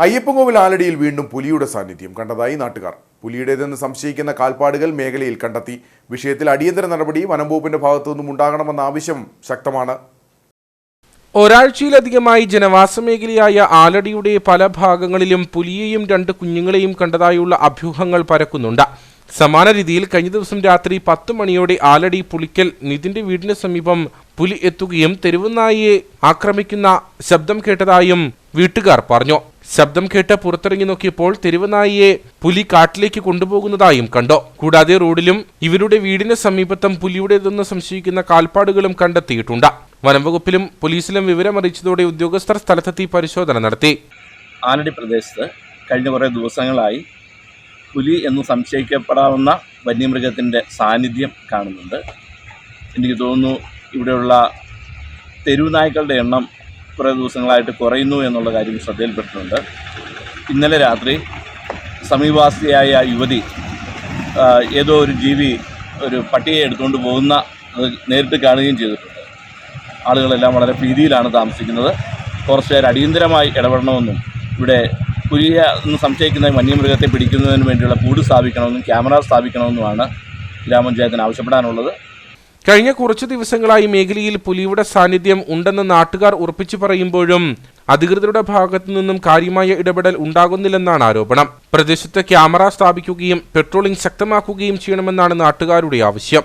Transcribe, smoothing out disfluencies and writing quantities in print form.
അയ്യപ്പൻകോവിൽ ആലടിയിൽ വീണ്ടും പുലിയുടെ സാന്നിധ്യം കണ്ടതായി നാട്ടുകാർ. പുലിയുടേതെന്ന് സംശയിക്കുന്ന കാൽപ്പാടുകൾ മേഖലയിൽ കണ്ടെത്തി. വിഷയത്തിൽ അടിയന്തര നടപടി വനംവകുപ്പിന്റെ ഭാഗത്തുനിന്നും ഉണ്ടാകണമെന്ന ആവശ്യം ശക്തമാണ്. ഒരാഴ്ചയിലധികമായി ജനവാസ മേഖലയായ ആലടിയുടെ പല ഭാഗങ്ങളിലും പുലിയെയും 2 കുഞ്ഞുങ്ങളെയും കണ്ടതായുള്ള അഭ്യൂഹങ്ങൾ പരക്കുന്നുണ്ട്. സമാന രീതിയിൽ കഴിഞ്ഞ ദിവസം രാത്രി 10 മണിയോടെ ആലടി പുളിക്കൽ നിതിന്റെ വീടിന് സമീപം പുലി എത്തുകയും തെരുവുനായിയെ ആക്രമിക്കുന്ന ശബ്ദം കേട്ടതായും വീട്ടുകാർ പറഞ്ഞു. ശബ്ദം കേട്ട് പുറത്തിറങ്ങി നോക്കിയപ്പോൾ തെരുവുനായിയെ പുലി കാട്ടിലേക്ക് കൊണ്ടുപോകുന്നതായും കണ്ടു. കൂടാതെ റോഡിലും ഇവരുടെ വീടിന് സമീപത്തും പുലിയുടേതെന്ന് സംശയിക്കുന്ന കാൽപ്പാടുകളും കണ്ടെത്തിയിട്ടുണ്ട്. വനംവകുപ്പിലും പോലീസിലും വിവരമറിയിച്ചതോടെ ഉദ്യോഗസ്ഥർ സ്ഥലത്തെത്തി പരിശോധന നടത്തി. ആലടി പ്രദേശത്ത് കഴിഞ്ഞ കുറേ ദിവസങ്ങളായി പുലി എന്ന് സംശയിക്കപ്പെടാവുന്ന വന്യമൃഗത്തിൻ്റെ സാന്നിധ്യം കാണുന്നുണ്ട്. എനിക്ക് തോന്നുന്നു ഇവിടെയുള്ള തെരുവുനായ്ക്കളുടെ എണ്ണം കുറേ ദിവസങ്ങളായിട്ട് കുറയുന്നു എന്നുള്ള കാര്യം ശ്രദ്ധയിൽപ്പെട്ടിട്ടുണ്ട്. ഇന്നലെ രാത്രി സമീപവാസിയായ യുവതി ഏതോ ഒരു ജീവി ഒരു പട്ടിയെ എടുത്തുകൊണ്ട് പോകുന്ന നേരിട്ട് കാണുകയും ചെയ്തിട്ടുണ്ട്. ആളുകളെല്ലാം വളരെ ഭീതിയിലാണ് താമസിക്കുന്നത്. ഫോറസ്റ്റുകാർ അടിയന്തരമായി ഇടപെടണമെന്നും ഇവിടെ പുലിയെ എന്ന് സംശയിക്കുന്ന വന്യമൃഗത്തെ പിടിക്കുന്നതിന് വേണ്ടിയുള്ള കൂട് സ്ഥാപിക്കണമെന്നും ക്യാമറ സ്ഥാപിക്കണമെന്നുമാണ് ഗ്രാമപഞ്ചായത്തിന് ആവശ്യപ്പെടാനുള്ളത്. കഴിഞ്ഞ കുറച്ചു ദിവസങ്ങളായി മേഖലയിൽ പുലിയുടെ സാന്നിധ്യം ഉണ്ടെന്ന് നാട്ടുകാർ ഉറപ്പിച്ചു പറയുമ്പോഴും അധികൃതരുടെ ഭാഗത്തു നിന്നും കാര്യമായ ഇടപെടൽ ഉണ്ടാകുന്നില്ലെന്നാണ് ആരോപണം. പ്രദേശത്ത് ക്യാമറ സ്ഥാപിക്കുകയും പെട്രോളിംഗ് ശക്തമാക്കുകയും ചെയ്യണമെന്നാണ് നാട്ടുകാരുടെ ആവശ്യം.